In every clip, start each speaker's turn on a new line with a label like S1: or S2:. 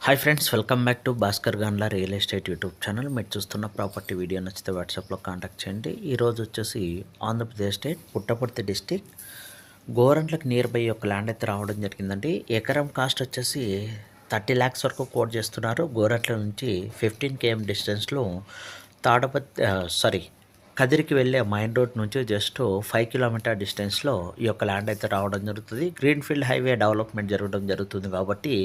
S1: Hi friends, welcome back to Bhaskar Ganla real estate YouTube channel. మీరు చూస్తున్న property video నచ్చితే వాట్సాప్లో కాంటాక్ట్ చేయండి. ఈరోజు వచ్చేసి ఆంధ్రప్రదేశ్ స్టేట్ పుట్టపర్తి డిస్టిక్ గోరంట్లకు నియర్ బై ఒక ల్యాండ్ అయితే రావడం జరిగిందండి. ఎకరం కాస్ట్ వచ్చేసి 30 lakhs వరకు కోట్ చేస్తున్నారు. గోరంట్ల నుంచి 15 km డిస్టెన్స్లో కదిరికి వెళ్ళే మైన్ రోడ్ నుంచి జస్ట్ 5 kilometer డిస్టెన్స్లో ఈ యొక్క ల్యాండ్ అయితే రావడం జరుగుతుంది. గ్రీన్ఫీల్డ్ హైవే డెవలప్మెంట్ జరగడం జరుగుతుంది కాబట్టి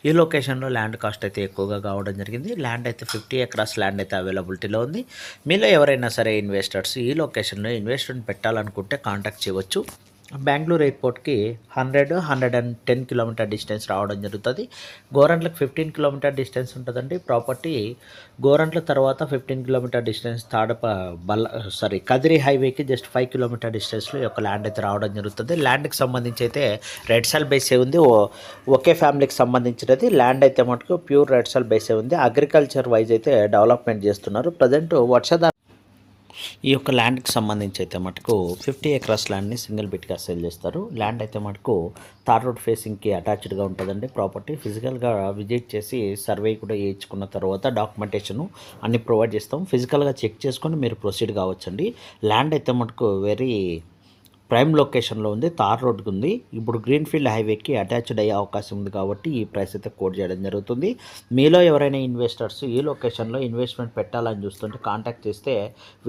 S1: ఈ లొకేషన్లో ల్యాండ్ కాస్ట్ అయితే ఎక్కువగా కావడం జరిగింది. ల్యాండ్ అయితే 50 acres ల్యాండ్ అయితే అవైలబిలిటీలో ఉంది. మీలో ఎవరైనా సరే ఇన్వెస్టర్స్ ఈ లొకేషన్లో ఇన్వెస్ట్మెంట్ పెట్టాలనుకుంటే కాంటాక్ట్ చేయవచ్చు. బెంగళూరు ఎయిర్పోర్ట్కి 110 km డిస్టెన్స్ రావడం జరుగుతుంది. గోరంట్లకు 15 km డిస్టెన్స్ ఉంటుందండి. ప్రాపర్టీ గోరంట్ల తర్వాత 15 km డిస్టెన్స్ కదిరి హైవేకి జస్ట్ 5 km డిస్టెన్స్లో ఒక ల్యాండ్ అయితే రావడం జరుగుతుంది. ల్యాండ్కి సంబంధించి అయితే రెడ్ సాల్ బేసే ఉంది. ఒకే ఫ్యామిలీకి సంబంధించినది ల్యాండ్ అయితే మటుకు ప్యూర్ రెడ్ సాల్ బేసే ఉంది. అగ్రికల్చర్ వైజ్ అయితే డెవలప్మెంట్ చేస్తున్నారు. ప్రజెంట్ వర్షాధార ఈ యొక్క ల్యాండ్కి సంబంధించి అయితే మటుకు 50 acres ల్యాండ్ని సింగిల్ బిట్గా సేల్ చేస్తారు. ల్యాండ్ అయితే మటుకు తార్ రోడ్ ఫేసింగ్కి అటాచ్డ్గా ఉంటుందండి. ప్రాపర్టీ ఫిజికల్గా విజిట్ చేసి సర్వే కూడా చేయించుకున్న తర్వాత డాక్యుమెంటేషను అన్ని ప్రొవైడ్ చేస్తాం. ఫిజికల్గా చెక్ చేసుకొని మీరు ప్రొసీడ్ కావచ్చండి. ల్యాండ్ అయితే మటుకు వెరీ ప్రైమ్ లొకేషన్లో ఉంది. తార్ రోడ్కి ఉంది. ఇప్పుడు గ్రీన్ఫీల్డ్ హైవేకి అటాచ్డ్ అయ్యే అవకాశం ఉంది కాబట్టి ఈ ప్రైస్ అయితే కోట్ చేయడం జరుగుతుంది. మీలో ఎవరైనా ఇన్వెస్టర్స్ ఈ లొకేషన్లో ఇన్వెస్ట్మెంట్ పెట్టాలని చూస్తుంటే కాంటాక్ట్ చేస్తే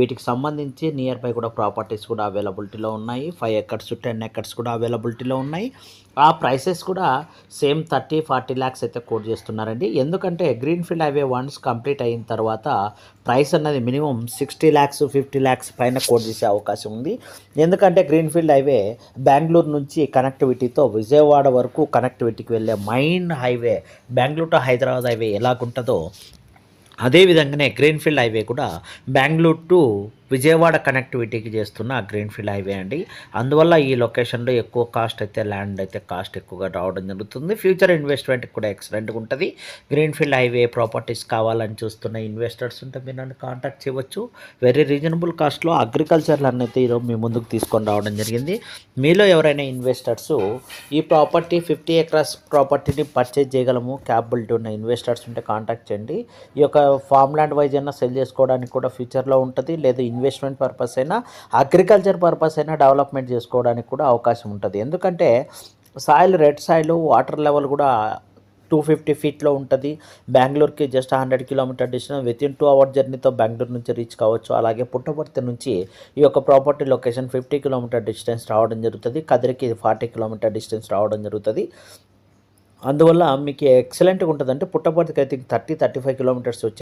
S1: వీటికి సంబంధించి నియర్ బై కూడా ప్రాపర్టీస్ కూడా అవైలబిలిటీలో ఉన్నాయి. 5 acres 10 acres కూడా అవైలబిలిటీలో ఉన్నాయి. ఆ ప్రైసెస్ కూడా సేమ్ 30-40 lakhs అయితే కోట్ చేస్తున్నారండి. ఎందుకంటే గ్రీన్ఫీల్డ్ హైవే వన్స్ కంప్లీట్ అయిన తర్వాత ప్రైస్ అన్నది మినిమం 60 lakhs 50 lakhs పైన కోట్ చేసే అవకాశం ఉంది. ఎందుకంటే గ్రీన్ఫీల్డ్ హైవే బెంగళూరు నుంచి కనెక్టివిటీతో విజయవాడ వరకు కనెక్టివిటీకి వెళ్ళే main highway. Bengaluru to Hyderabad highway ఎలాగుంటుందో అదేవిధంగానే గ్రీన్ఫీల్డ్ హైవే కూడా బెంగళూరు టు విజయవాడ కనెక్టివిటీకి చేస్తున్న గ్రీన్ఫీల్డ్ హైవే అండి. అందువల్ల ఈ లొకేషన్లో ఎక్కువ కాస్ట్ అయితే ల్యాండ్ అయితే కాస్ట్ ఎక్కువగా రావడం జరుగుతుంది. ఫ్యూచర్ ఇన్వెస్ట్మెంట్ కూడా ఎక్సలెంట్గా ఉంటుంది. గ్రీన్ఫీల్డ్ హైవే ప్రాపర్టీస్ కావాలని చూస్తున్న ఇన్వెస్టర్స్ ఉంటే మీరు నన్ను కాంటాక్ట్ చేయవచ్చు. వెరీ రీజనబుల్ కాస్ట్లో అగ్రికల్చర్ ల్యాండ్ అయితే ఈరోజు మీ ముందుకు తీసుకొని రావడం జరిగింది. మీలో ఎవరైనా ఇన్వెస్టర్స్ ఈ ప్రాపర్టీ 50 acres ప్రాపర్టీని పర్చేజ్ చేయగలము క్యాపబిలిటీ ఉన్న ఇన్వెస్టర్స్ ఉంటే కాంటాక్ట్ చేయండి. ఈ యొక్క ఫామ్ ల్యాండ్ వైజ్ అయినా సెల్ చేసుకోవడానికి కూడా ఫ్యూచర్లో ఉంటుంది. లేదా ఇన్వెస్ట్మెంట్ పర్పస్ అయినా అగ్రికల్చర్ పర్పస్ అయినా డెవలప్మెంట్ చేసుకోవడానికి కూడా అవకాశం ఉంటుంది. ఎందుకంటే soil red soil water level కూడా 250 feetలో ఉంటుంది. బెంగళూరుకి just 100 km distance within 2 hour జర్నీతో బెంగళూరు నుంచి రీచ్ కావచ్చు. అలాగే పుట్టపర్తి నుంచి ఈ యొక్క ప్రాపర్టీ లొకేషన్ 50 km డిస్టెన్స్ రావడం జరుగుతుంది. కదిరికి 40 km డిస్టెన్స్ రావడం జరుగుతుంది. అందువల్ల మీకు ఎక్సలెంట్గా ఉంటుంది. అంటే పుట్టపర్తికి అయితే 30-35 kilometers వచ్చి